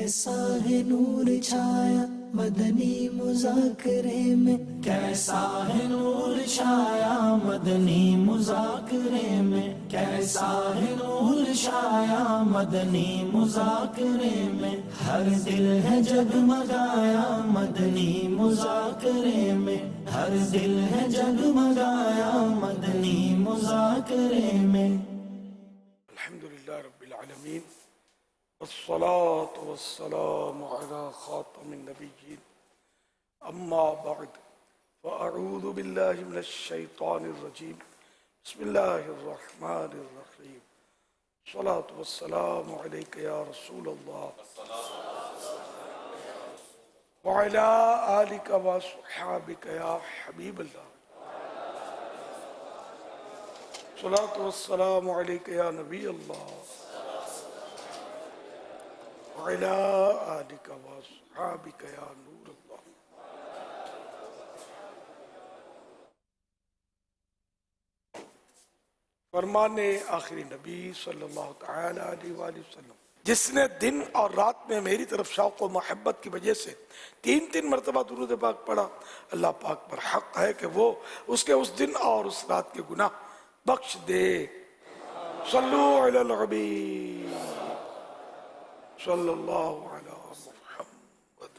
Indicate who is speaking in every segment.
Speaker 1: کیسا ہے نور چھایا مدنی مذاکرے میں، کیسا ہے نور چھایا مدنی مذاکرے میں، کیسا ہے نور چھایا مدنی مذاکرے میں، ہر دل ہے جگمگایا مدنی مذاکرے میں، ہر دل ہے جگمگایا مدنی مذاکرے میں۔
Speaker 2: الحمدللہ رب العالمین، والصلاة والسلام على خاتم النبیین، اما بعد فاعوذ باللہ من الشیطان الرجیم، بسم اللہ الرحمن الرحیم، الصلاة والسلام علیک یا رسول اللہ وعلی آلک وصحابک یا حبیب اللہ، الصلاة والسلام علیک یا نبی اللہ وعلی آلک وصحابک یا نور اللہ۔ فرمان آخری نبی صلی اللہ تعالی علیہ وآلہ وسلم، جس نے دن اور رات میں میری طرف شوق و محبت کی وجہ سے 3 مرتبہ درود پاک پڑھا، اللہ پاک پر حق ہے کہ وہ اس کے اس دن اور اس رات کے گناہ بخش دے۔ صلو علی الحبیب صلی اللہ علی محمد۔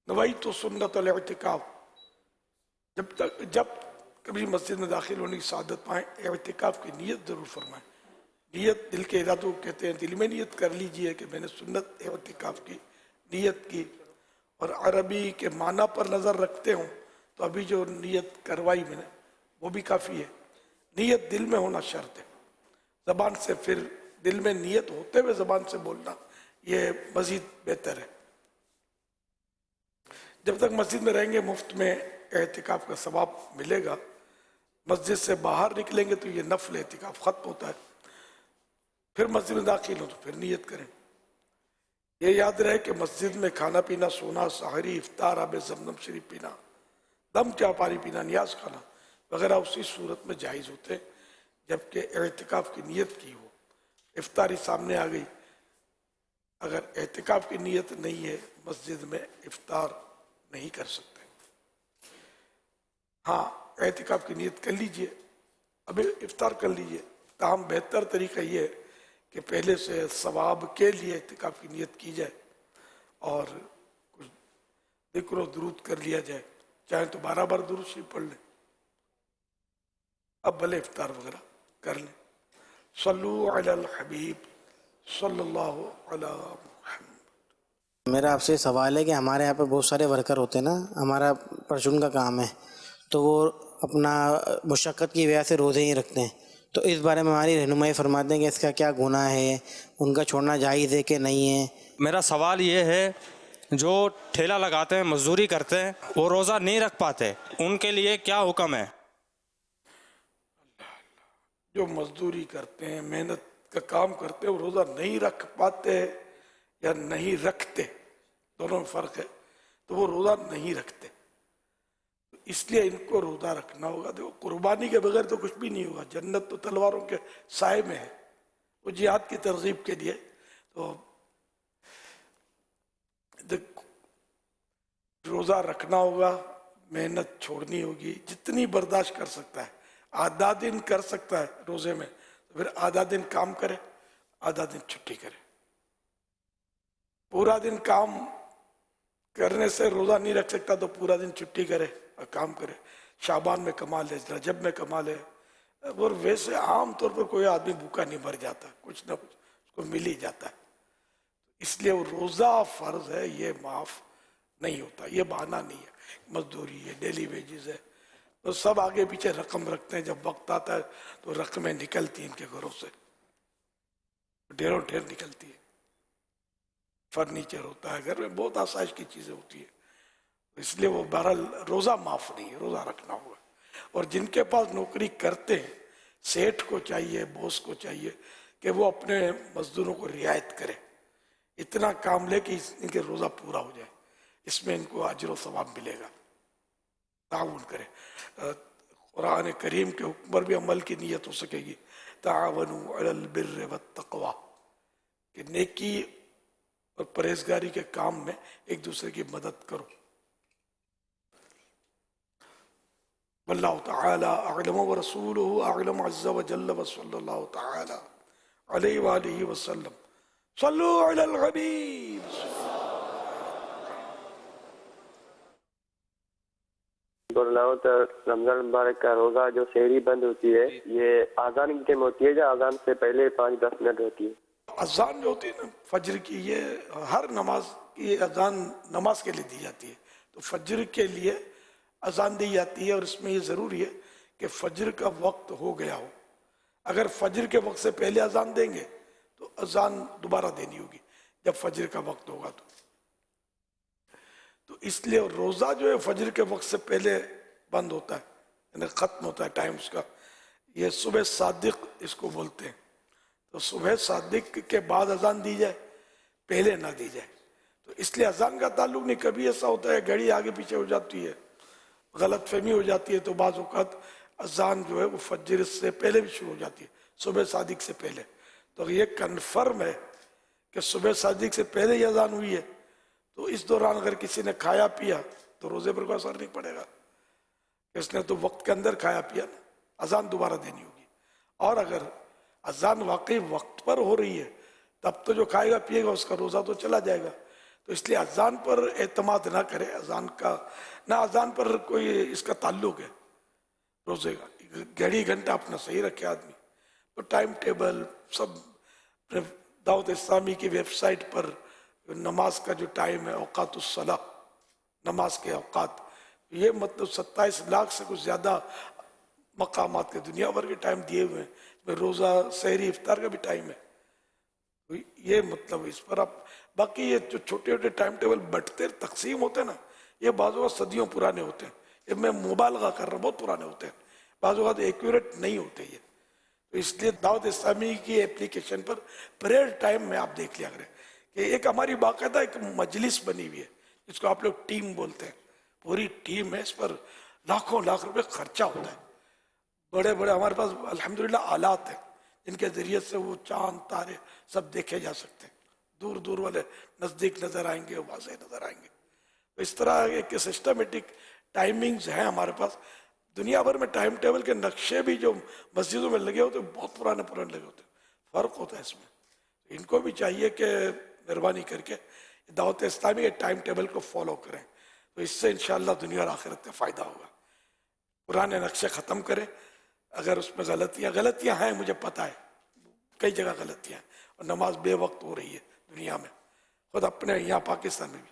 Speaker 2: نویت سنت الاعتکاف، جب کبھی مسجد میں داخل ہونے کی سعادت پائیں، اعتکاف کی نیت ضرور فرمائیں۔ نیت دل کے ارادوں کو کہتے ہیں، دل میں نیت کر لیجئے کہ میں نے سنت اعتکاف کی نیت کی، اور عربی کے معنی پر نظر رکھتے ہوں تو ابھی جو نیت کروائی میں نے وہ بھی کافی ہے۔ نیت دل میں ہونا شرط ہے، زبان سے پھر دل میں نیت ہوتے ہوئے زبان سے بولنا یہ مزید بہتر ہے۔ جب تک مسجد میں رہیں گے مفت میں اعتکاف کا ثواب ملے گا، مسجد سے باہر نکلیں گے تو یہ نفل اعتکاف ختم ہوتا ہے، پھر مسجد میں داخل ہو تو پھر نیت کریں۔ یہ یاد رہے کہ مسجد میں کھانا پینا، سونا، سحری، افطار، آب زمزم شریف پینا، دم چاہ پانی پینا، نیاز کھانا وغیرہ اسی صورت میں جائز ہوتے ہیں جبکہ اعتکاف کی نیت کی ہو۔ افطاری سامنے آ گئی، اگر اعتکاف کی نیت نہیں ہے مسجد میں افطار نہیں کر سکتے۔ ہاں اعتکاف کی نیت کر لیجئے، اب افطار کر لیجئے، تاہم بہتر طریقہ یہ ہے کہ پہلے سے ثواب کے لیے اعتکاف کی نیت کی جائے اور کچھ ذکر و درود کر لیا جائے، چاہیں تو 12 بار درود شریف پڑھ لیں، اب بھلے افطار وغیرہ کر لیں۔ صلو علی الحبیب صلی اللہ علی محمد۔
Speaker 3: میرا آپ سے سوال ہے کہ ہمارے یہاں پہ بہت سارے ورکر ہوتے ہیں نا، ہمارا پرچون کا کام ہے تو وہ اپنا مشقت کی وجہ سے روزے ہی رکھتے ہیں، تو اس بارے میں ہماری رہنمائی فرماتے ہیں کہ اس کا کیا گناہ ہے، ان کا چھوڑنا جائز ہے کہ نہیں ہے؟
Speaker 4: میرا سوال یہ ہے، جو ٹھیلا لگاتے ہیں، مزدوری کرتے ہیں، وہ روزہ نہیں رکھ پاتے، ان کے لیے کیا حکم ہے؟
Speaker 2: جو مزدوری کرتے ہیں، محنت کا کام کرتے ہیں، وہ روزہ نہیں رکھ پاتے یا نہیں رکھتے، دونوں میں فرق ہے، تو وہ روزہ نہیں رکھتے، اس لیے ان کو روزہ رکھنا ہوگا۔ دیکھو قربانی کے بغیر تو کچھ بھی نہیں ہوگا، جنت تو تلواروں کے سائے میں ہے، وہ جہاد کی ترغیب کے لیے، تو روزہ رکھنا ہوگا، محنت چھوڑنی ہوگی، جتنی برداشت کر سکتا ہے، آدھا دن کر سکتا ہے روزے میں تو پھر آدھا دن کام کرے، آدھا دن چھٹی کرے۔ پورا دن کام کرنے سے روزہ نہیں رکھ سکتا تو پورا دن چھٹی کرے اور کام کرے، شعبان میں کما لے، رجب میں کما لے، اور ویسے عام طور پر کوئی آدمی بھوکا نہیں مر جاتا، کچھ نہ کچھ اس کو مل ہی جاتا ہے، اس لیے وہ روزہ فرض ہے یہ معاف نہیں ہوتا، یہ بہانہ نہیں ہے، مزدوری ہے، ڈیلی ویجز ہے، تو سب آگے پیچھے رقم رکھتے ہیں، جب وقت آتا ہے تو رقمیں نکلتی ہیں ان کے گھروں سے، ڈھیروں ڈھیر نکلتی ہے، فرنیچر ہوتا ہے گھر میں، بہت آسائش کی چیزیں ہوتی ہیں، اس لیے وہ بہرحال روزہ معاف نہیں ہے، روزہ رکھنا ہوگا۔ اور جن کے پاس نوکری کرتے ہیں، سیٹھ کو چاہیے، بوس کو چاہیے کہ وہ اپنے مزدوروں کو رعایت کرے، اتنا کام لے کہ ان کے روزہ پورا ہو جائے، اس میں ان کو اجر و ثواب ملے گا، تعاون کرے۔ قرآن کریم کے حکم پر بھی عمل کی نیت ہو سکے گی، تعاونوا علی البر والتقوی، کہ نیکی اور پرہیزگاری کے کام میں ایک دوسرے کی مدد کرو. واللہ تعالی اعلم ورسولہ اعلم عز وجل وصلی اللہ تعالی علیہ وآلہ وسلم. صلو علی الحبیب.
Speaker 5: رمضان مبارک کا روزہ جو سحری بند ہوتی ہے یہ آزان کی ٹائم ہوتی ہے یا آزان سے پہلے 5-10 منٹ ہوتی ہے؟
Speaker 2: اذان جو ہوتی ہے نا فجر کی، یہ ہر نماز کی اذان نماز کے لیے دی جاتی ہے. تو فجر کے لیے اذان دی جاتی ہے، اور اس میں یہ ضروری ہے کہ فجر کا وقت ہو گیا ہو. اگر فجر کے وقت سے پہلے اذان دیں گے تو اذان دوبارہ دینی ہوگی جب فجر کا وقت ہوگا. تو اس لیے روزہ جو ہے فجر کے وقت سے پہلے بند ہوتا ہے، یعنی ختم ہوتا ہے ٹائم اس کا. یہ صبح صادق اس کو بولتے ہیں. تو صبح صادق کے بعد اذان دی جائے، پہلے نہ دی جائے. تو اس لیے اذان کا تعلق نہیں. کبھی ایسا ہوتا ہے گھڑی آگے پیچھے ہو جاتی ہے، غلط فہمی ہو جاتی ہے، تو بعض اوقات اذان جو ہے وہ فجر سے پہلے بھی شروع ہو جاتی ہے، صبح صادق سے پہلے. تو یہ کنفرم ہے کہ صبح صادق سے پہلے ہی اذان ہوئی ہے. تو اس دوران اگر کسی نے کھایا پیا تو روزے پر کوئی اثر نہیں پڑے گا، اس نے تو وقت کے اندر کھایا پیا نا. اذان دوبارہ دینی ہوگی. اور اگر اذان واقعی وقت پر ہو رہی ہے تب تو جو کھائے گا پیے گا اس کا روزہ تو چلا جائے گا. تو اس لیے اذان پر اعتماد نہ کرے. اذان کا نہ اذان پر کوئی اس کا تعلق ہے روزے کا. گھڑی گھنٹہ اپنا صحیح رکھے آدمی. تو ٹائم ٹیبل سب دعوت اسلامی کی ویب سائٹ پر نماز کا جو ٹائم ہے، اوقات الصلاح، نماز کے اوقات، یہ مطلب 27 لاکھ سے کچھ زیادہ مقامات کے دنیا بھر کے ٹائم دیے ہوئے ہیں. روزہ سحری افطار کا بھی ٹائم ہے. یہ مطلب اس پر آپ باقی یہ جو چھوٹے چھوٹے ٹائم ٹیبل بٹتے تقسیم ہوتے ہیں نا، یہ بعض اوقات صدیوں پرانے ہوتے ہیں. یہ میں مبالغہ کر رہا ہوں، بہت پرانے ہوتے ہیں، بعض اوقات ایکوریٹ نہیں ہوتے یہ. تو اس لیے دعوت اسلامی کی اپلیکیشن پر پریئر ٹائم میں آپ دیکھ لیا کریں کہ ایک ہماری باقاعدہ ایک مجلس بنی ہوئی ہے جس کو آپ لوگ ٹیم بولتے ہیں. پوری ٹیم ہے، اس پر لاکھوں لاکھ روپے خرچہ ہوتا ہے. بڑے بڑے ہمارے پاس الحمدللہ آلات ہیں جن کے ذریعے سے وہ چاند تارے سب دیکھے جا سکتے ہیں. دور دور والے نزدیک نظر آئیں گے، واضح نظر آئیں گے. تو اس طرح ایک سسٹمیٹک ٹائمنگز ہیں ہمارے پاس. دنیا بھر میں ٹائم ٹیبل کے نقشے بھی جو مسجدوں میں لگے ہوتے ہیں بہت پرانے لگے ہوتے ہیں. فرق ہوتا ہے اس میں. ان کو بھی چاہیے کہ مہربانی کر کے دعوت اسلامی کے ٹائم ٹیبل کو فالو کریں. تو اس سے انشاءاللہ دنیا اور آخرت میں فائدہ ہوگا. پرانے نقشے ختم کریں. اگر اس میں غلطیاں ہیں، مجھے پتہ ہے کئی جگہ غلطیاں ہیں، اور نماز بے وقت ہو رہی ہے دنیا میں، خود اپنے یہاں پاکستان میں بھی.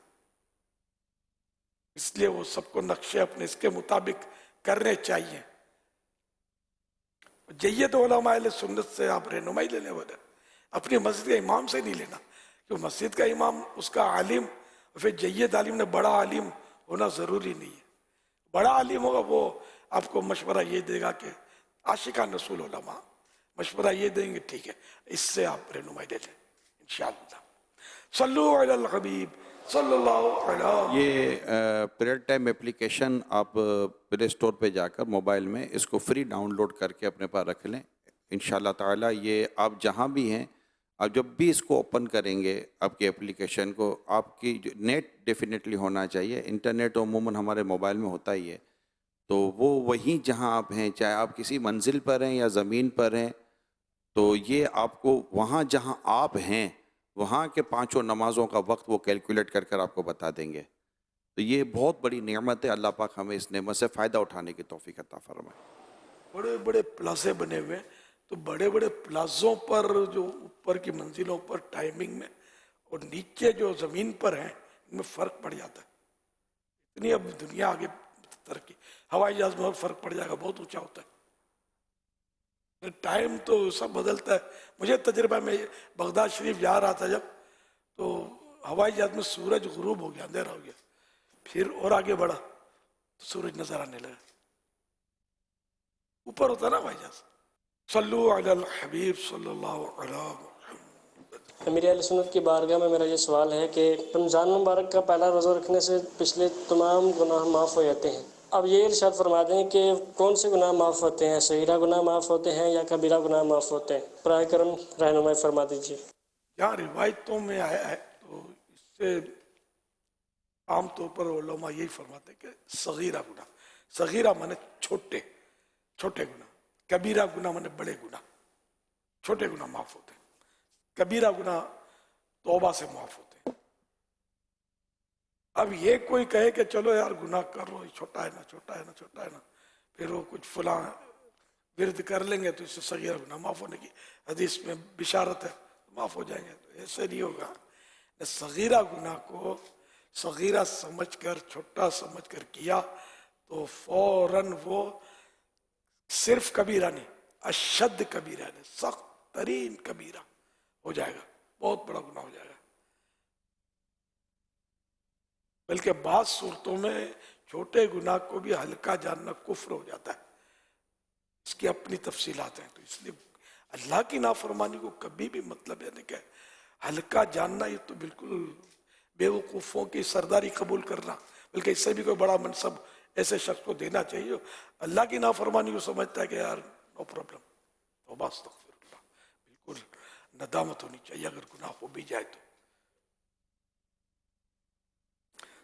Speaker 2: اس لیے وہ سب کو نقشے اپنے اس کے مطابق کرنے چاہیے. جید علماء اہل سنت سے آپ رہنمائی لینے والے، اپنی مسجد کے امام سے نہیں لینا. کہ مسجد کا امام اس کا عالم، پھر جید عالم نے بڑا عالم ہونا ضروری نہیں ہے. بڑا عالم ہوگا وہ آپ کو مشورہ یہ دے گا کہ عاشقان رسول علماء مشورہ یہ دیں گے، ٹھیک ہے، اس سے آپ رہنمائی لے لیں انشاءاللہ. صلو علی الحبیب صلی اللہ علیہ.
Speaker 6: یہ پریئر ٹائم اپلیکیشن آپ پلے اسٹور پہ جا کر موبائل میں اس کو فری ڈاؤن لوڈ کر کے اپنے پاس رکھ لیں انشاءاللہ تعالی. یہ آپ جہاں بھی ہیں، آپ جب بھی اس کو اوپن کریں گے آپ کی اپلیکیشن کو، آپ کی جو نیٹ ڈیفینیٹلی ہونا چاہیے. انٹرنیٹ عموماً ہمارے موبائل میں ہوتا ہی ہے، تو وہ وہیں جہاں آپ ہیں، چاہے آپ کسی منزل پر ہیں یا زمین پر ہیں، تو یہ آپ کو وہاں جہاں آپ ہیں وہاں کے 5 نمازوں کا وقت وہ کیلکولیٹ کر کر آپ کو بتا دیں گے. تو یہ بہت بڑی نعمت ہے. اللہ پاک ہمیں اس نعمت سے فائدہ اٹھانے کی توفیق عطا فرمائے.
Speaker 2: بڑے بڑے پلازے بنے ہوئے ہیں، تو بڑے بڑے پلازوں پر جو اوپر کی منزلوں پر ٹائمنگ میں اور نیچے جو زمین پر ہیں ان میں فرق پڑ جاتا ہے. اتنی اب دنیا آگے ترقی، ہوائی جہاز میں فرق پڑ جائے گا، بہت اونچا ہوتا ہے. ٹائم تو سب بدلتا ہے. مجھے تجربہ میں بغداد شریف جا رہا تھا جب، تو ہوائی جہاز میں سورج غروب ہو گیا، اندھیرا ہو گیا. پھر اور آگے بڑھا تو سورج نظر آنے لگا. اوپر ہوتا نا ہوائی جہاز. صلو علی الحبیب صلی اللہ علیہ وسلم.
Speaker 7: امیر اہل سنت کی بارگاہ میں میرا یہ سوال ہے کہ رمضان مبارک کا پہلا روزہ رکھنے سے پچھلے تمام گناہ معاف ہو جاتے ہیں. اب یہ ارشاد فرما دیں کہ کون سے گناہ معاف ہوتے ہیں؟ صغیرہ گناہ معاف ہوتے ہیں یا کبیرہ گناہ معاف ہوتے ہیں؟ براہ کرم رہنمائی فرما دیجیے.
Speaker 2: یہاں روایتوں میں آیا ہے تو سے عام طور پر علماء یہی فرماتے ہیں کہ صغیرہ گناہ، صغیرہ مانے چھوٹے چھوٹے گناہ، کبیرہ گناہ مانے بڑے گناہ، چھوٹے گناہ معاف ہوتے ہیں، کبیرہ گناہ توبہ سے معاف ہوتے ہیں۔ اب یہ کوئی کہے کہ چلو یار گناہ کر لو، چھوٹا ہے نا چھوٹا ہے نا چھوٹا ہے نا، پھر وہ کچھ فلاں ورد کر لیں گے تو اس سے صغیرہ گناہ معاف ہونے کی حدیث میں بشارت ہے، معاف ہو جائیں گے، ایسے نہیں ہوگا۔ صغیرہ گناہ کو صغیرہ سمجھ کر، چھوٹا سمجھ کر کیا تو فوراً وہ صرف کبیرہ نہیں، اشد کبیرہ نہیں، سخت ترین کبیرہ ہو جائے گا، بہت بڑا گناہ ہو جائے گا۔ بلکہ بعض صورتوں میں چھوٹے گناہ کو بھی ہلکا جاننا کفر ہو جاتا ہے، اس کی اپنی تفصیلات ہیں۔ تو اس لیے اللہ کی نافرمانی کو کبھی بھی مطلب یعنی کہ ہلکا جاننا، یہ تو بالکل بے وقوفوں کی سرداری قبول کرنا، بلکہ اس سے بھی کوئی بڑا منصب ایسے شخص کو دینا چاہیے اللہ کی نافرمانی کو سمجھتا ہے کہ یار نو پرابلم، توبہ استغفر اللہ، بالکل ندامت ہونی چاہیے اگر گناہ ہو بھی جائے تو۔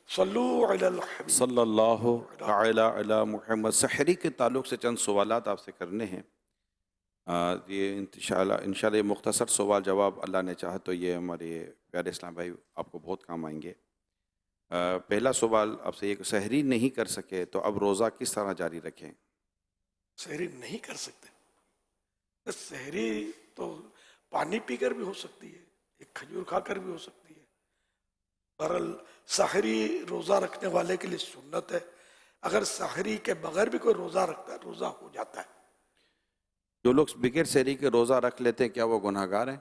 Speaker 2: صلو علی الحبیب
Speaker 6: صلی اللہ تعالی علی محمد۔ سحری کے تعلق سے چند سوالات آپ سے کرنے ہیں۔ یہ انشاءاللہ مختصر سوال جواب اللہ نے چاہا تو یہ ہمارے پیارے اسلام بھائی آپ کو بہت کام آئیں گے۔ پہلا سوال آپ سے یہ کہ سحری نہیں کر سکے تو اب روزہ کس طرح جاری رکھیں؟
Speaker 2: سحری نہیں کر سکتے، سحری تو پانی پی کر بھی ہو سکتی ہے، ایک کھجور کھا کر بھی ہو سکتی ہے۔ بہرحال سحری روزہ رکھنے والے کے لیے سنت ہے، اگر سحری کے بغیر بھی کوئی روزہ رکھتا ہے روزہ ہو جاتا ہے۔
Speaker 6: جو لوگ بغیر سحری کے روزہ رکھ لیتے ہیں کیا وہ گناہ گار ہیں؟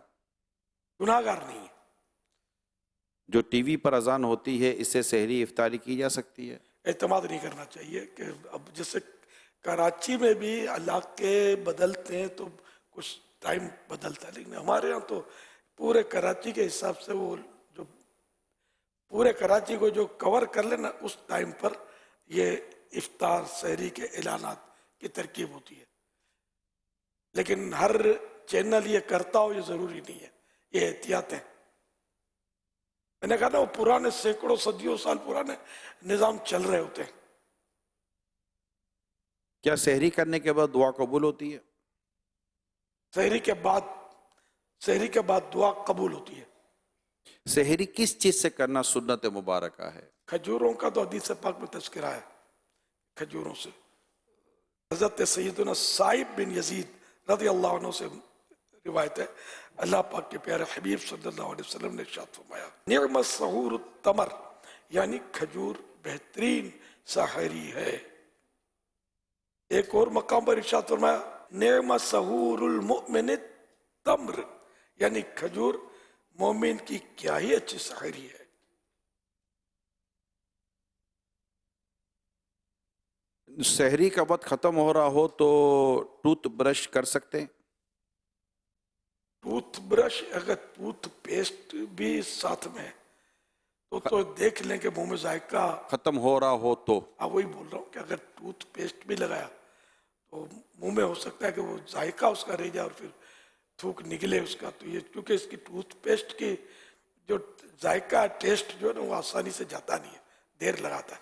Speaker 2: گناہ گار نہیں ہے۔
Speaker 6: جو ٹی وی پر اذان ہوتی ہے اس سے سحری افطاری کی جا سکتی ہے؟
Speaker 2: اعتماد نہیں کرنا چاہیے کہ اب جیسے کراچی میں بھی علاقے بدلتے ہیں تو کچھ ٹائم بدلتا ہے، لیکن ہمارے ہاں تو پورے کراچی کے حساب سے وہ جو پورے کراچی کو جو کور کر لینا اس ٹائم پر یہ افطار سحری کے اعلانات کی ترکیب ہوتی ہے، لیکن ہر چینل یہ کرتا ہو یہ ضروری نہیں ہے، یہ احتیاط ہے۔ میں نے کہا نا وہ پرانے سینکڑوں صدیوں سال پرانے نظام چل رہے ہوتے ہیں۔
Speaker 6: کیا سحری کرنے کے بعد دعا قبول ہوتی ہے؟
Speaker 2: سحری کے بعد دعا قبول ہوتی ہے۔
Speaker 6: سحری کس چیز سے کرنا سنت مبارکہ ہے؟
Speaker 2: کھجوروں کا تو حدیث پاک میں تذکرہ ہے، کھجوروں سے۔ حضرت سیدنا صائب بن یزید رضی اللہ عنہ سے روایت ہے، اللہ پاک کے پیارے حبیب صلی اللہ علیہ وسلم نے ارشاد فرمایا نعم السحور التمر، یعنی کھجور بہترین سحری ہے۔ ایک اور مقام پر ارشاد فرمایا نعم سحور المؤمن التمر، یعنی کھجور مومن کی کیا ہی اچھی سحری ہے۔
Speaker 6: سحری کا وقت ختم ہو رہا ہو تو ٹوتھ برش کر سکتے ہیں؟
Speaker 2: ٹوتھ برش اگر ٹوتھ پیسٹ بھی ساتھ میں تو دیکھ لیں کہ منہ میں ذائقہ
Speaker 6: ختم ہو رہا ہو تو
Speaker 2: وہی بول رہا ہوں کہ اگر ٹوتھ پیسٹ بھی لگایا تو منہ میں ہو سکتا ہے کہ وہ ذائقہ اس کا رہ جائے اور پھر تھوک نکلے اس کا، تو یہ کیونکہ اس کی ٹوتھ پیسٹ کی جو ذائقہ ٹیسٹ جو ہے نا وہ آسانی سے جاتا نہیں ہے، دیر لگاتا ہے،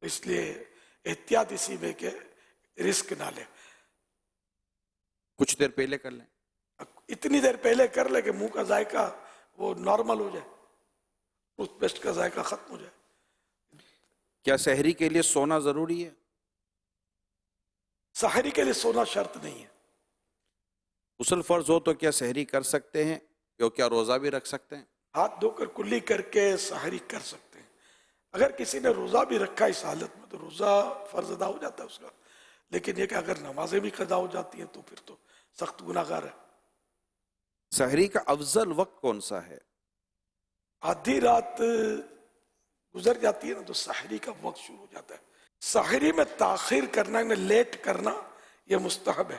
Speaker 2: اس لیے احتیاط اسی میں کہ رسک نہ لے،
Speaker 6: کچھ دیر پہلے کر لیں۔
Speaker 2: اتنی دیر پہلے کر لے کہ منہ کا ذائقہ وہ نارمل ہو جائے، ٹوتھ پیسٹ کا ذائقہ ختم ہو جائے۔
Speaker 6: کیا سحری کے لیے سونا ضروری ہے؟
Speaker 2: سحری کے لیے سونا شرط نہیں ہے۔
Speaker 6: غسل فرض ہو تو کیا سحری کر سکتے ہیں؟ کیا روزہ بھی رکھ سکتے ہیں؟
Speaker 2: ہاتھ دھو کر کلی کر کے سحری کر سکتے ہیں۔ اگر کسی نے روزہ بھی رکھا اس حالت میں تو روزہ فرض ادا ہو جاتا ہے اس کا، لیکن یہ کہ اگر نمازیں بھی قضا ہو جاتی ہیں تو پھر تو سخت گناہ گار ہے۔
Speaker 6: سحری کا افضل وقت کون سا ہے؟
Speaker 2: آدھی رات گزر جاتی ہے نا تو سحری کا وقت شروع ہو جاتا ہے۔ سحری میں تاخیر کرنا یعنی لیٹ کرنا یہ مستحب ہے،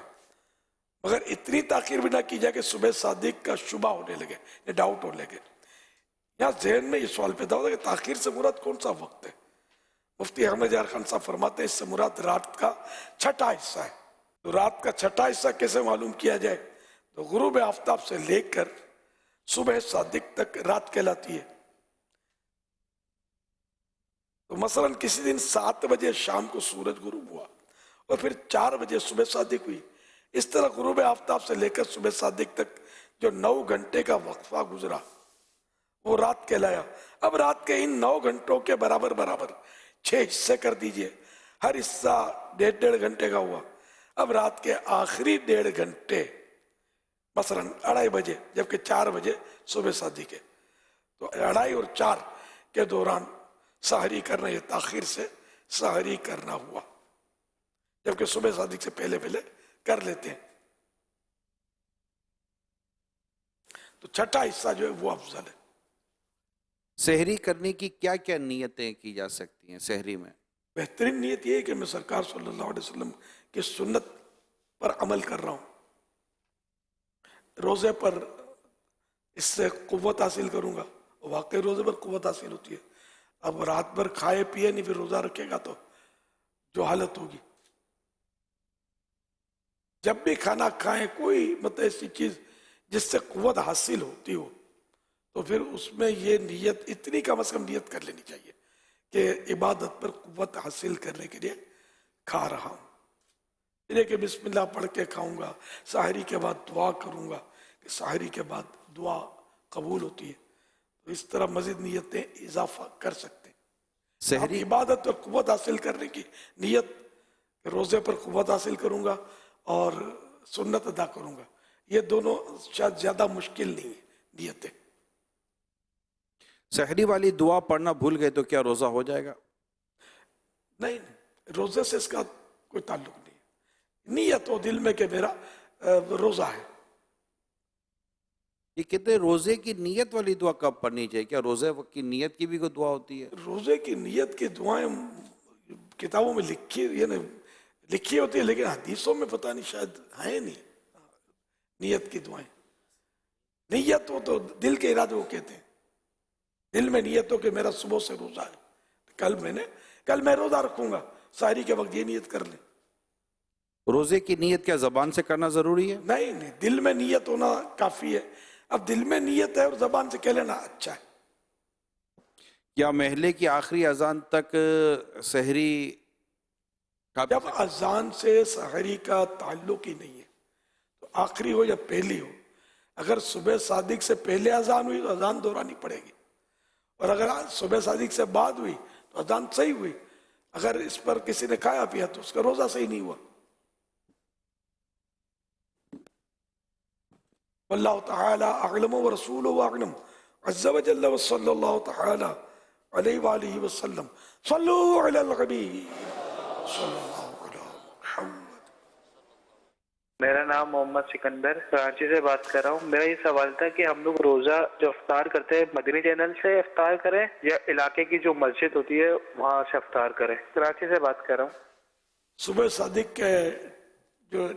Speaker 2: مگر اتنی تاخیر بھی نہ کی جائے کہ صبح صادق کا شبہ ہونے لگے یا ڈاؤٹ ہونے لگے۔ یہاں ذہن میں یہ سوال پیدا ہوتا ہے کہ تاخیر سے مراد کون سا وقت ہے؟ مفتی احمد یار خان صاحب فرماتے ہیں اس سے مراد رات کا چھٹا حصہ ہے۔ تو رات کا چھٹا حصہ کیسے معلوم کیا جائے؟ تو غروب آفتاب سے لے کر صبح صادق تک رات کہلاتی ہے، تو مثلا کسی دن 7 بجے شام کو سورج غروب ہوا اور پھر 4 بجے صبح صادق ہوئی. اس طرح غروب آفتاب سے لے کر صبح صادق تک جو 9 گھنٹے کا وقفہ گزرا وہ رات کہلایا. اب رات کے ان 9 گھنٹوں کے برابر 6 حصے کر دیجئے, ہر حصہ 1.5 گھنٹے کا ہوا. اب رات کے آخری 1.5 گھنٹے مثلا 2:30 بجے جبکہ 4 بجے صبح صادق ہے, تو 2:30 اور 4 کے دوران سحری کرنا, یہ تاخیر سے سحری کرنا ہوا, جبکہ صبح صادق سے پہلے کر لیتے ہیں. تو چھٹا حصہ جو ہے وہ افضل ہے.
Speaker 6: سحری کرنے کی کیا کیا نیتیں کی جا سکتی ہیں سحری میں؟
Speaker 2: بہترین نیت یہ ہے کہ میں سرکار صلی اللہ علیہ وسلم کی سنت پر عمل کر رہا ہوں, روزے پر اس سے قوت حاصل کروں گا. واقعی روزے پر قوت حاصل ہوتی ہے. اب رات بھر کھائے پیے نہیں پھر روزہ رکھے گا تو جو حالت ہوگی. جب بھی کھانا کھائیں کوئی مطلب ایسی چیز جس سے قوت حاصل ہوتی ہو تو پھر اس میں یہ نیت اتنی کم از کم نیت کر لینی چاہیے کہ عبادت پر قوت حاصل کرنے کے لیے کھا رہا ہوں. یہ کہ بسم اللہ پڑھ کے کھاؤں گا, سحری کے بعد دعا کروں گا کہ سحری کے بعد دعا قبول ہوتی ہے. تو اس طرح مزید نیتیں اضافہ کر سکتے ہیں.
Speaker 6: سحری
Speaker 2: عبادت پر قوت حاصل کرنے کی نیت, روزے پر قوت حاصل کروں گا اور سنت ادا کروں گا, یہ دونوں شاید زیادہ مشکل نہیں ہے نیتیں.
Speaker 6: سحری والی دعا پڑھنا بھول گئے تو کیا روزہ ہو جائے گا؟
Speaker 2: نہیں, روزے سے اس کا کوئی تعلق نہیں ہے. نیت ہو دل میں کہ میرا روزہ ہے.
Speaker 6: یہ کہتے ہیں روزے کی نیت والی دعا کب پڑھنی چاہیے؟ کیا روزے کی نیت کی بھی کوئی دعا ہوتی ہے؟
Speaker 2: روزے کی نیت کی دعائیں کتابوں میں لکھی ہوتی ہے لیکن حدیثوں میں پتہ نہیں شاید ہیں نہیں نیت کی دعائیں. نیت ہو تو دل کے ارادے وہ کہتے ہیں. دل میں نیت ہو کہ میرا صبح سے روزہ ہے, کل میں روزہ رکھوں گا, سحری کے وقت یہ نیت کر لیں.
Speaker 6: روزے کی نیت کیا زبان سے کرنا ضروری ہے؟
Speaker 2: نہیں, دل میں نیت ہونا کافی ہے. اب دل میں نیت ہے اور زبان سے کہہ لینا اچھا ہے.
Speaker 6: کیا محلے کی آخری اذان تک سحری
Speaker 2: جب اذان سے سحری کا تعلق ہی نہیں ہے تو آخری ہو یا پہلی ہو, اگر صبح صادق سے پہلے اذان ہوئی تو اذان دہرانی پڑے گی, اور اگر صبح صادق سے بعد ہوئی تو اذان صحیح ہوئی. اگر اس پر کسی نے کھایا پیا تو اس کا روزہ صحیح نہیں ہوا. واللہ تعالی اعلم ورسولہ اعلم عز وجل وصلی اللہ تعالی علیہ وآلہ وسلم. صلو علی الحبیب صلی اللہ علی محمد.
Speaker 8: میرا نام محمد سکندر کراچی سے بات کر رہا ہوں. میرا یہ سوال تھا کہ ہم لوگ روزہ جو افطار کرتے ہیں مدنی چینل سے افطار کریں یا علاقے کی جو مسجد ہوتی ہے وہاں سے افطار کریں؟ کراچی سے بات کر رہا ہوں.
Speaker 2: صبح صادق کے جو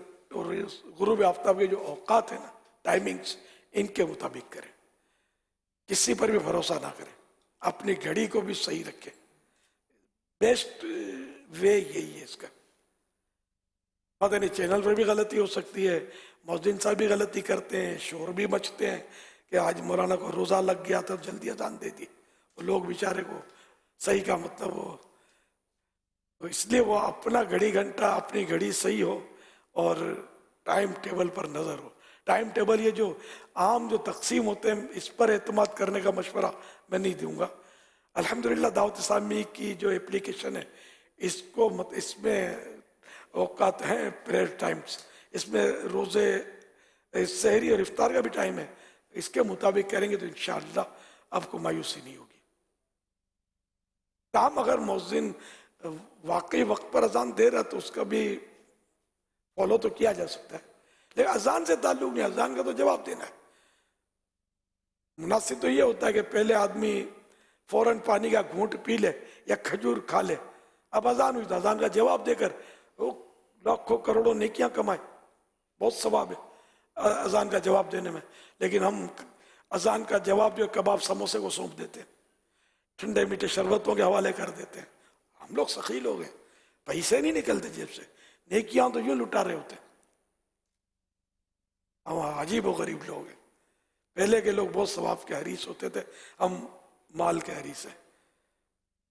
Speaker 2: غروب آفتاب کے جو اوقات ہیں نا, ٹائمنگز, ان کے مطابق کریں. کسی پر بھی بھروسہ نہ کریں, اپنی گھڑی کو بھی صحیح رکھیں. بیسٹ وے یہی ہے اس کا. پتہ نہیں چینل پر بھی غلطی ہو سکتی ہے, مؤذن صاحب بھی غلطی کرتے ہیں, شور بھی مچتے ہیں کہ آج مولانا کو روزہ لگ گیا تو جلدی اذان دے دی. وہ لوگ بیچارے کو صحیح کا مطلب ہو, تو اس لیے وہ اپنا گھڑی گھنٹہ اپنی گھڑی صحیح ہو اور ٹائم ٹیبل پر نظر ہو. ٹائم ٹیبل یہ جو عام جو تقسیم ہوتے ہیں اس پر اعتماد کرنے کا مشورہ میں نہیں دوں گا. الحمدللہ دعوت اسلامی کی جو اپلیکیشن ہے اس میں اوقات ہیں, پریئر ٹائمز, اس میں روزے سحری اور افطار کا بھی ٹائم ہے. اس کے مطابق کریں گے تو انشاءاللہ آپ کو مایوسی نہیں ہوگی. تاہم اگر مؤذن واقعی وقت پر اذان دے رہا تو اس کا بھی فالو تو کیا جا سکتا ہے, لیکن اذان سے تعلق نہیں, اذان کا تو جواب دینا ہے. مناسب تو یہ ہوتا ہے کہ پہلے آدمی فوراً پانی کا گھونٹ پی لے یا کھجور کھا لے. اب اذان ہوئی تو اذان کا جواب دے کر وہ لاکھوں کروڑوں نیکیاں کمائے, بہت ثواب ہے اذان کا جواب دینے میں. لیکن ہم اذان کا جواب جو کباب سموسے کو سونپ دیتے ہیں, ٹھنڈے میٹھے شربتوں کے حوالے کر دیتے ہیں. ہم لوگ سخی لوگ ہیں, پیسے نہیں نکلتے جیب سے, نیکیاں تو یوں لٹا رہے ہوتے ہیں. ہم عجیب و غریب لوگ ہیں. پہلے کے لوگ بہت ثواب کے حریص ہوتے تھے, ہم مال کے حریص ہیں.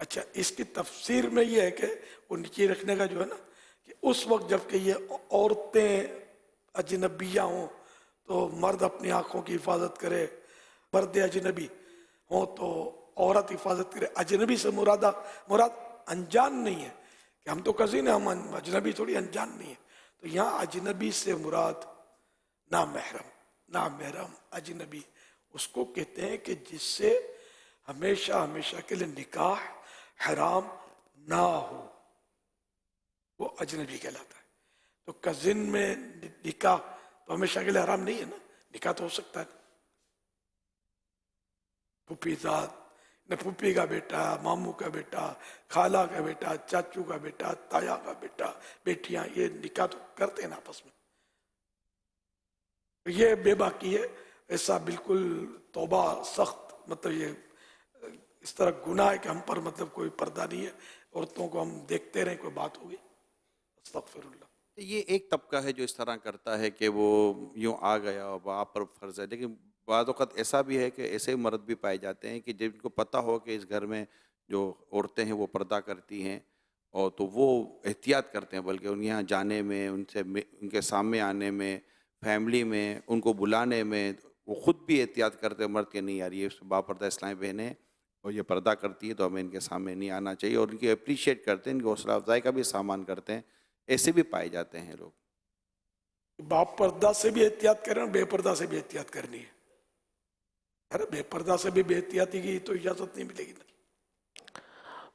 Speaker 2: اچھا اس کی تفسیر میں یہ ہے کہ وہ نیچے رکھنے کا جو ہے نا کہ اس وقت جب کہ یہ عورتیں اجنبیہ ہوں تو مرد اپنی آنکھوں کی حفاظت کرے، مرد اجنبی ہوں تو عورت حفاظت کرے. اجنبی سے مراد انجان نہیں ہے کہ ہم تو کزن ہیں، ہم اجنبی تھوڑی، انجان نہیں ہے. تو یہاں اجنبی سے مراد نامحرم اجنبی اس کو کہتے ہیں کہ جس سے ہمیشہ کے لیے نکاح حرام نہ ہو، وہ اجنبی کہلاتا ہے. تو کزن میں نکاح تو ہمیشہ کے لیے حرام نہیں ہے نا، نکاح تو ہو سکتا ہے. پھوپھی ذات نہ، پھوپھی کا بیٹا، ماموں کا بیٹا، خالہ کا بیٹا، چاچو کا بیٹا، تایا کا بیٹا، بیٹیاں، یہ نکاح تو کرتے ہیں آپس میں. یہ بے باکی ہے، ایسا بالکل توبہ سخت، مطلب یہ اس طرح گناہ ہے کہ ہم پر مطلب کوئی پردہ نہیں ہے، عورتوں کو ہم دیکھتے رہیں کوئی بات ہوگی. استغفر اللہ.
Speaker 6: یہ ایک طبقہ ہے جو اس طرح کرتا ہے کہ وہ یوں آ گیا اور آپ پر فرض ہے، لیکن بعض اوقات ایسا بھی ہے کہ ایسے مرد بھی پائے جاتے ہیں کہ جن کو پتہ ہو کہ اس گھر میں جو عورتیں ہیں وہ پردہ کرتی ہیں، اور تو وہ احتیاط کرتے ہیں، بلکہ ان یہاں جانے میں، ان کے سامنے آنے میں، فیملی میں ان کو بلانے میں وہ خود بھی احتیاط کرتے ہیں مرد کے، نہیں یار یہ باپردہ اسلامی بہنیں اور یہ پردہ کرتی ہے تو ہمیں ان کے سامنے نہیں آنا چاہیے، اور ان کی اپریشیٹ کرتے ہیں، ان کی حوصلہ افزائی کا بھی سامان کرتے ہیں. ایسے بھی پائے جاتے ہیں لوگ.
Speaker 2: باپ پردہ سے بھی احتیاط کریں اور بے پردہ سے بھی احتیاط کرنی ہے. ارے بے پردہ سے بھی بے احتیاطی کی تو اجازت نہیں ملے گی نا.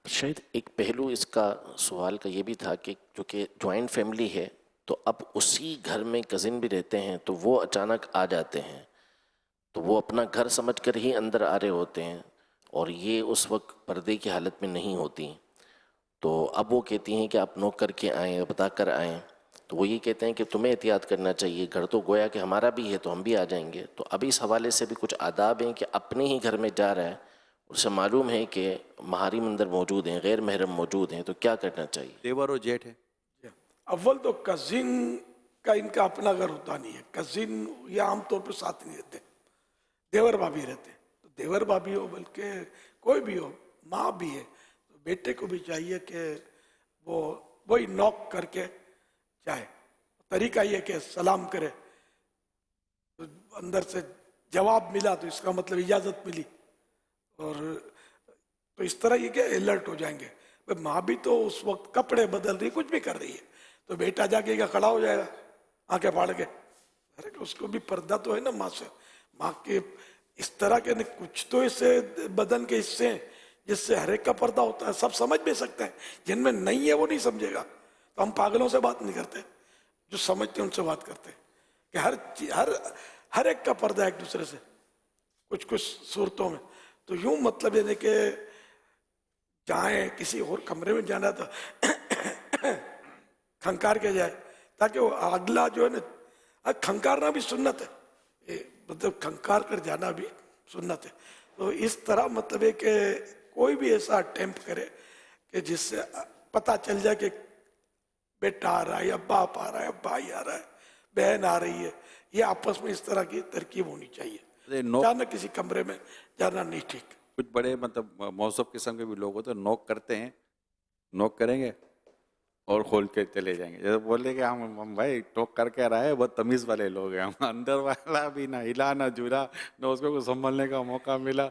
Speaker 9: شاید ایک پہلو اس کا سوال کا یہ بھی تھا کہ چونکہ جوائنٹ فیملی ہے تو اب اسی گھر میں کزن بھی رہتے ہیں تو وہ اچانک آ جاتے ہیں تو وہ اپنا گھر سمجھ کر ہی اندر آ رہے ہوتے ہیں، اور یہ اس وقت پردے کی حالت میں نہیں ہوتی. تو اب وہ کہتی ہیں کہ آپ نوک کر کے آئیں، بتا کر آئیں. تو وہ یہ کہتے ہیں کہ تمہیں احتیاط کرنا چاہیے، گھر تو گویا کہ ہمارا بھی ہے تو ہم بھی آ جائیں گے. تو اب اس حوالے سے بھی کچھ آداب ہیں کہ اپنے ہی گھر میں جا رہا ہے، اسے معلوم ہے کہ محارم اندر موجود ہیں، غیر محرم موجود ہیں، تو کیا کرنا چاہیے؟
Speaker 6: دیور اور جیٹھ ہے.
Speaker 2: اول تو کزن کا ان کا اپنا گھر ہوتا نہیں ہے. کزن یہ عام طور پہ ساتھ نہیں رہتے، دیور بھابھی رہتے ہیں. تو دیور بھابھی ہو بلکہ کوئی بھی ہو، ماں بھی ہے، تو بیٹے کو بھی چاہیے کہ وہی نوک کر کے جائے. طریقہ یہ کہ سلام کرے، تو اندر سے جواب ملا تو اس کا مطلب اجازت ملی، اور تو اس طرح یہ کہ الرٹ ہو جائیں گے. ماں بھی تو اس وقت کپڑے بدل رہی، کچھ بھی کر رہی ہے، تو بیٹا جا کے کھڑا ہو جائے گا آنکھیں پھاڑ کے. ارے اس کو بھی پردہ تو ہے نا ماں سے. ماں کے اس طرح کے کچھ تو اس سے بدن کے حصے ہیں جس سے ہر ایک کا پردہ ہوتا ہے، سب سمجھ بھی سکتے ہیں. جن میں نہیں ہے وہ نہیں سمجھے گا. تو ہم پاگلوں سے بات نہیں کرتے، جو سمجھتے ہیں ان سے بات کرتے ہیں کہ ہر ایک کا پردہ ایک دوسرے سے کچھ صورتوں میں. تو یوں مطلب یہ کہ جائیں کسی اور کمرے میں جانا تو کھنکار کے جائے، تاکہ وہ اگلا جو ہے نا، کھنکارنا بھی سنت ہے، مطلب کھنکار کر جانا بھی سنت ہے. تو اس طرح مطلب ہے کہ کوئی بھی ایسا اٹیمپٹ کرے کہ جس سے پتہ چل جائے کہ بیٹا آ رہا ہے یا باپ آ رہا ہے یا بھائی آ رہا ہے، بہن آ رہی ہے، یہ آپس میں اس طرح کی ترکیب ہونی چاہیے. اچانک کسی کمرے میں جانا نہیں ٹھیک.
Speaker 6: کچھ بڑے مطلب مہذب قسم کے بھی لوگ ہوتے ہیں، نوک کرتے ہیں، نوک کریں گے اور کھول کے چلے جائیں گے. جیسے بولے کہ ہم بھائی ٹوک کر کے رہے، بہت تمیز والے لوگ ہیں ہم. اندر والا بھی نہ ہلا نہ جھولا، نہ اس کو سنبھلنے کا موقع ملا.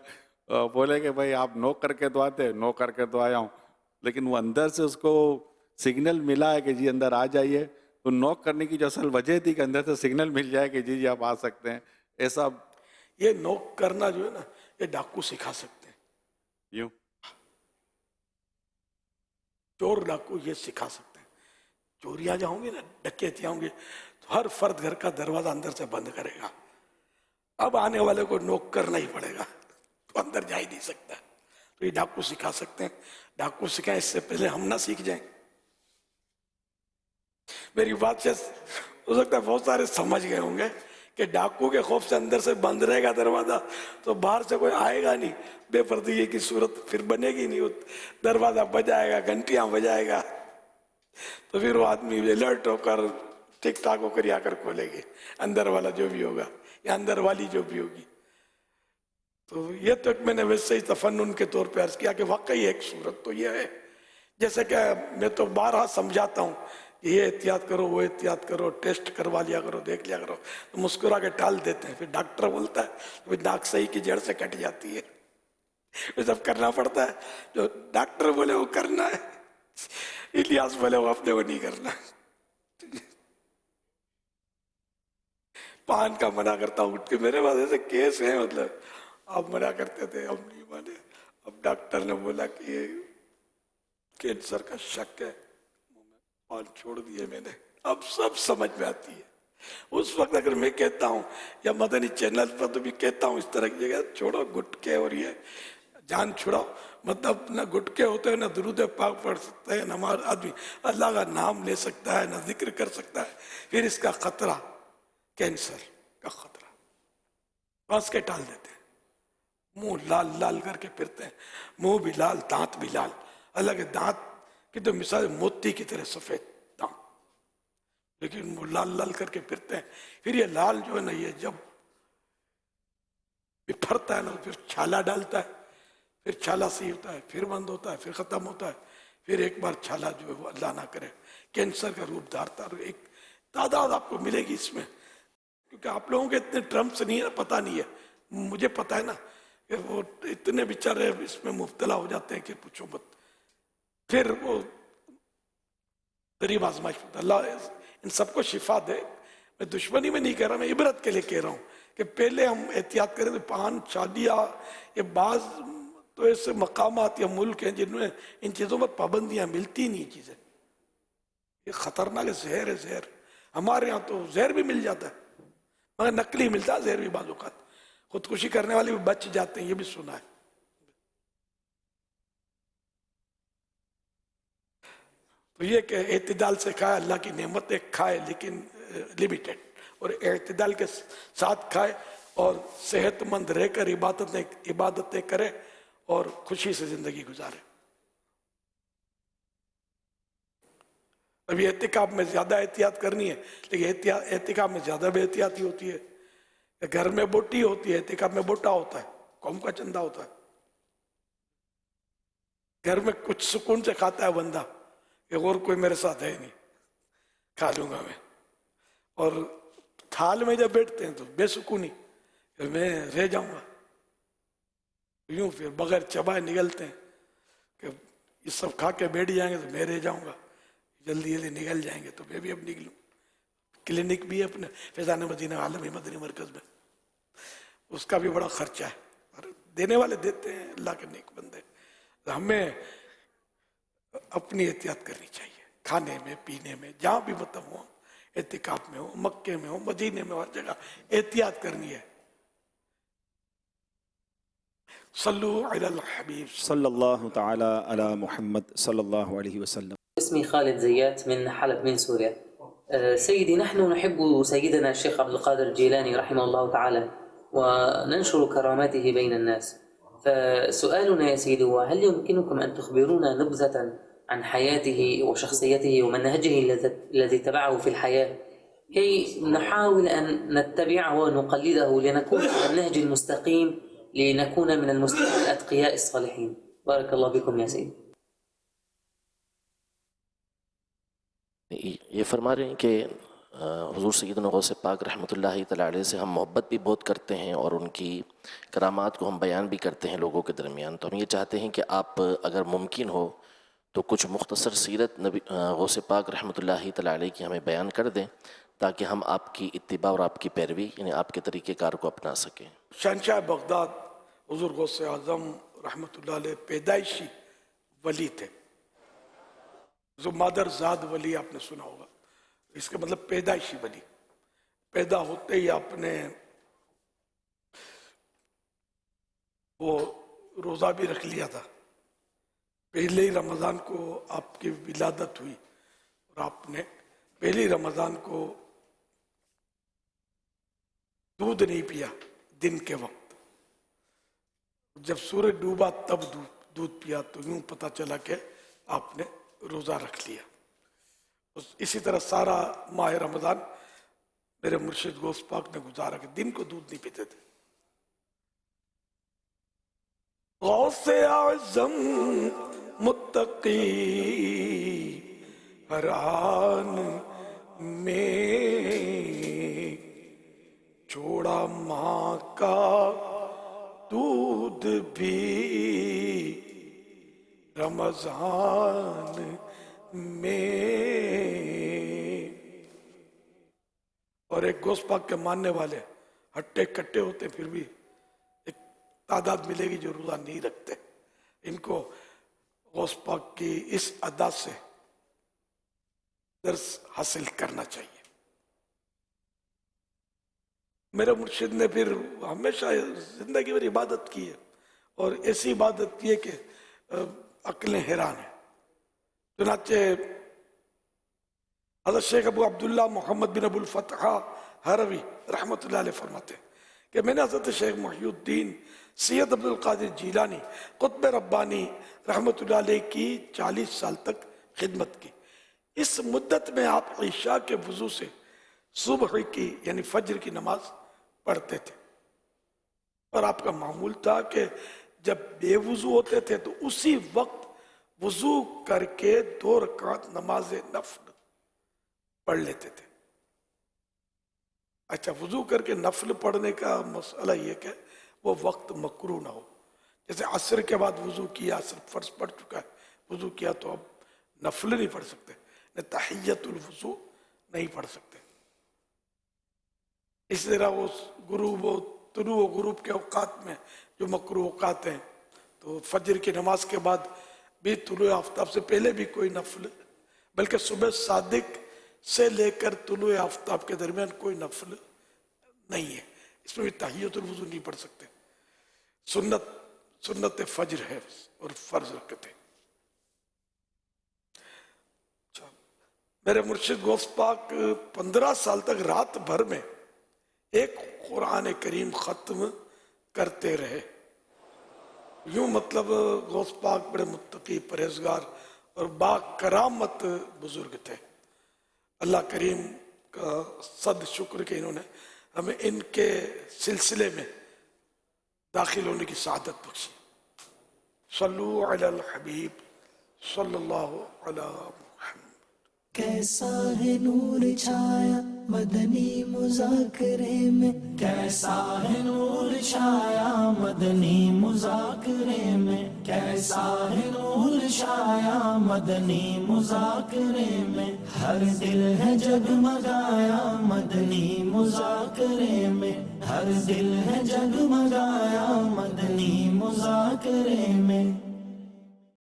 Speaker 6: بولے کہ بھائی آپ نوک کر کے تو آتے، نوک کر کے تو آیا ہوں، لیکن وہ اندر سے اس کو سگنل ملا ہے کہ جی اندر آ جائیے. تو نوک کرنے کی جو اصل وجہ تھی کہ اندر سے سگنل مل جائے کہ جی آپ آ سکتے ہیں. ایسا
Speaker 2: یہ نوک کرنا جو ہے نا، یہ ڈاکو سکھا سکتے ہیں.
Speaker 6: یوں
Speaker 2: چور ڈاکو یہ سکھا سکتے ہیں. چوریاں جہاں ہوں گی نا، ڈکیتیاں ہوں گی، تو ہر فرد گھر کا دروازہ اندر سے بند کرے گا. اب آنے والے کو نوک کرنا ہی پڑے گا، تو اندر جا ہی نہیں سکتا. تو یہ ڈاکو سکھا سکتے ہیں. ڈاکو سکھائیں اس سے پہلے ہم نہ سیکھ جائیں. میری بات سے ہو سکتا ہے بہت سارے سمجھ گئے ہوں گے کہ ڈاکو کے خوف سے اندر سے بند رہے گا دروازہ، تو باہر سے کوئی آئے گا نہیں، بے پردگی کی صورت پھر بنے گی نہیں. دروازہ بجائے گا، گھنٹیاں بجائے گا، تو پھر وہ آدمی الرٹ ہو کر ٹھیک ٹھاک ہو کر آ کر کھولے گی، اندر والا جو بھی ہوگا یا اندر والی جو بھی ہوگی. تو یہ تو ایک میں نے ویسے ہی تفنن کے طور پہ عرض کیا کہ واقعی ایک صورت تو یہ ہے، جیسے کہ میں تو بارہا سمجھاتا ہوں کہ یہ احتیاط کرو، وہ احتیاط کرو، ٹیسٹ کروا لیا کرو، دیکھ لیا کرو، تو مسکرا کے ٹال دیتے ہیں. پھر ڈاکٹر بولتا ہے پھر ناک صحیح کی جڑ سے کٹ جاتی ہے، یہ سب کرنا پڑتا ہے. جو ڈاکٹر بولے وہ کرنا ہے، الیاس بولے وہ اپنے وہ نہیں کرنا. پان کا منع کرتا ہوں اٹھ کے، میرے پاس ایسے کیس ہیں، مطلب آپ منع کرتے تھے ہم نہیں مانے، اب ڈاکٹر نے بولا کہ یہ کینسر کا شک ہے، پان چھوڑ دیے میں نے. اب سب سمجھ میں آتی ہے. اس وقت اگر میں کہتا ہوں یا مدنی چینل پر تو بھی کہتا ہوں اس طرح کی جگہ چھوڑو گٹکے اور یہ جان چھڑاؤ، مطلب نہ گٹکے ہوتے ہیں، نہ درود پاک پڑھ سکتا ہے، نہ آدمی اللہ کا نام لے سکتا ہے، نہ ذکر کر سکتا ہے. پھر اس کا خطرہ، کینسر کا خطرہ پانس کے ٹال دیتے ہیں. منہ لال لال کر کے پھرتے ہیں، منہ بھی لال، دانت بھی لال. اللہ کے دانت کی تو مثال موتی کی طرح سفید دانت، لیکن وہ لال لال کر کے پھرتے ہیں. پھر یہ لال جو ہے نا، یہ جب پھرتا ہے نا پھر چھالا ڈالتا ہے، پھر چھالا سی ہوتا ہے، پھر بند ہوتا ہے، پھر ختم ہوتا ہے. پھر ایک بار چھالا جو ہے وہ اللہ نہ کرے کینسر کا روپ دھارتا ہے. ایک تعداد آپ کو ملے گی اس میں، کیونکہ آپ لوگوں کے اتنے ٹرمپس نہیں ہے، پتہ نہیں ہے. مجھے پتہ ہے نا کہ وہ اتنے بیچارے اس میں مبتلا ہو جاتے ہیں کہ پوچھو مت. پھر وہ غریب آزمائش ہوتا ہے. اللہ ان سب کو شفا دے. میں دشمنی میں نہیں کہہ رہا، میں عبرت کے لیے کہہ رہا ہوں کہ پہلے ہم احتیاط کریں. تو پان، چالیا، یہ بعض تو ایسے مقامات یا ملک ہیں جن میں ان چیزوں پر پابندیاں ملتی نہیں. چیزیں یہ خطرناک زہر ہے. زہر ہمارے ہاں تو زہر بھی مل جاتا ہے، مگر نقلی ملتا ہے زہر بھی. بعض اوقات خودکشی کرنے والے بھی بچ جاتے ہیں، یہ بھی سنا ہے. تو یہ کہ اعتدال سے کھائے، اللہ کی نعمتیں کھائے لیکن لمیٹڈ، اور اعتدال کے ساتھ کھائے اور صحت مند رہ کر عبادتیں کرے اور خوشی سے زندگی گزارے. ابھی اعتکاف میں زیادہ احتیاط کرنی ہے، لیکن اعتکاف میں زیادہ بے احتیاطی ہوتی ہے. گھر میں بوٹی ہوتی ہے، اعتکاف میں بوٹا ہوتا ہے، قوم کا چندہ ہوتا ہے. گھر میں کچھ سکون سے کھاتا ہے بندہ کہ اور کوئی میرے ساتھ ہے نہیں، کھا لوں گا میں. اور تھال میں جب بیٹھتے ہیں تو بے سکونی کہ میں رہ جاؤں گا. یوں پھر بغیر چبائے نگلتے ہیں کہ یہ سب کھا کے بیٹھ جائیں گے تو میں رہ جاؤں گا، جلدی جلدی نگل جائیں گے تو میں بھی اب نکلوں. کلینک بھی ہے اپنے فیضان مدینہ عالمی مدنی مرکز میں، اس کا بھی بڑا خرچہ ہے، اور دینے والے دیتے ہیں، اللہ کے نیک بندے. ہمیں اپنی احتیاط کرنی چاہیے، کھانے میں، پینے میں، جہاں بھی مطلب ہو، اعتکاف میں ہو، مکے میں ہو، مدینے میں، ہر جگہ احتیاط کرنی ہے. صلو علی الحبیب
Speaker 10: صلی اللہ تعالی علی محمد صلی اللہ علیہ وسلم.
Speaker 11: اسمي خالد زيات من حلب من سوريا. سيدي، نحن نحب سيدنا الشيخ عبد القادر الجيلاني رحمه الله تعالى وننشر كراماته بين الناس. فسؤالنا يا سيدي هو: هل يمكنكم أن تخبرونا نبذة عن حياته وشخصيته ومنهجه الذي اتبعه في الحياة كي نحاول أن نتبعه ونقلده لنكون على النهج المستقيم، لنكون من المسلمين الأتقياء الصالحين. بارك الله بكم يا سيدي.
Speaker 9: یہ فرما رہے ہیں کہ حضور سیدنا غوث پاک رحمۃ اللہ تعالی علیہ سے ہم محبت بھی بہت کرتے ہیں اور ان کی کرامات کو ہم بیان بھی کرتے ہیں لوگوں کے درمیان. تو ہم یہ چاہتے ہیں کہ آپ اگر ممکن ہو تو کچھ مختصر سیرت نبی غوث پاک رحمۃ اللہ تعالی علیہ کی ہمیں بیان کر دیں تاکہ ہم آپ کی اتباع اور آپ کی پیروی، یعنی آپ کے طریقہ کار کو اپنا سکیں.
Speaker 2: شہنشاہ بغداد حضور غوث اعظم رحمۃ اللہ علیہ پیدائشی ولی تھے. جو مادر زاد ولی آپ نے سنا ہوگا، اس کا مطلب پیدائشی ولی. پیدا ہوتے ہی آپ نے وہ روزہ بھی رکھ لیا تھا. پہلے رمضان کو آپ کی ولادت ہوئی اور آپ نے پہلی رمضان کو دودھ نہیں پیا دن کے وقت. جب سورج ڈوبا تب دودھ پیا، تو یوں پتہ چلا کہ آپ نے روزہ رکھ لیا. اسی طرح سارا ماہ رمضان میرے مرشد غوث پاک نے گزارا کہ دن کو دودھ نہیں پیتے تھے. غوث اعظم متقی ہر آن میں چھوڑا ماں کا دودھ بھی رمضان میں. اور ایک غوث پاک کے ماننے والے ہٹے کٹے ہوتے پھر بھی ایک تعداد ملے گی جو روزہ نہیں رکھتے. ان کو غوث پاک کی اس ادا سے درس حاصل کرنا چاہیے. میرے مرشد نے پھر ہمیشہ زندگی میں عبادت کی ہے اور ایسی عبادت کی ہے کہ عقلیں حیران ہیں. چنانچہ حضرت شیخ ابو عبداللہ محمد بن ابو الفتح ہروی رحمۃ اللہ علیہ فرماتے ہیں کہ میں نے حضرت شیخ محی الدین سید عبد القادر جیلانی قطب ربانی رحمۃ اللہ علیہ کی 40 سال تک خدمت کی. اس مدت میں آپ عشاء کے وضو سے صبح کی یعنی فجر کی نماز پڑھتے تھے. اور آپ کا معمول تھا کہ جب بے وضو ہوتے تھے تو اسی وقت وضو کر کے 2 رکعت نماز نفل پڑھ لیتے تھے. اچھا، وضو کر کے نفل پڑھنے کا مسئلہ یہ کہ وہ وقت مکروہ نہ ہو. جیسے عصر کے بعد وضو کیا، عصر فرض پڑھ چکا ہے، وضو کیا تو اب نفل نہیں پڑھ سکتے، تحیت الوضو نہیں پڑھ سکتے. اس طرح وہ غروب و طلوع و غروب کے اوقات میں جو مکروہ اوقات ہیں، تو فجر کی نماز کے بعد بھی طلوع آفتاب سے پہلے بھی کوئی نفل، بلکہ صبح صادق سے لے کر طلوع آفتاب کے درمیان کوئی نفل نہیں ہے. اس میں بھی تحیت الوضو نہیں پڑھ سکتے. سنت فجر ہے اور فرض رکھتے. میرے مرشد غوث پاک 15 سال تک رات بھر میں ایک قرآن کریم ختم کرتے رہے. یوں مطلب غوث پاک بڑے متقی پرہیزگار اور با کرامت بزرگ تھے. اللہ کریم کا صد شکر کہ انہوں نے ہمیں ان کے سلسلے میں داخل ہونے کی سعادت بخشی. صلو علی الحبیب صلی اللہ علی محمد.
Speaker 1: کیسا ہے نور چھایا مدنی مذاکرے میں، کیسا ہے نور چھایا مدنی مذاکرے میں، کیسا ہے نور چھایا مدنی مذاکرے میں، ہر دل ہے جگمگایا مدنی مذاکرے میں، ہر دل ہے جگمگایا مدنی مذاکرے میں.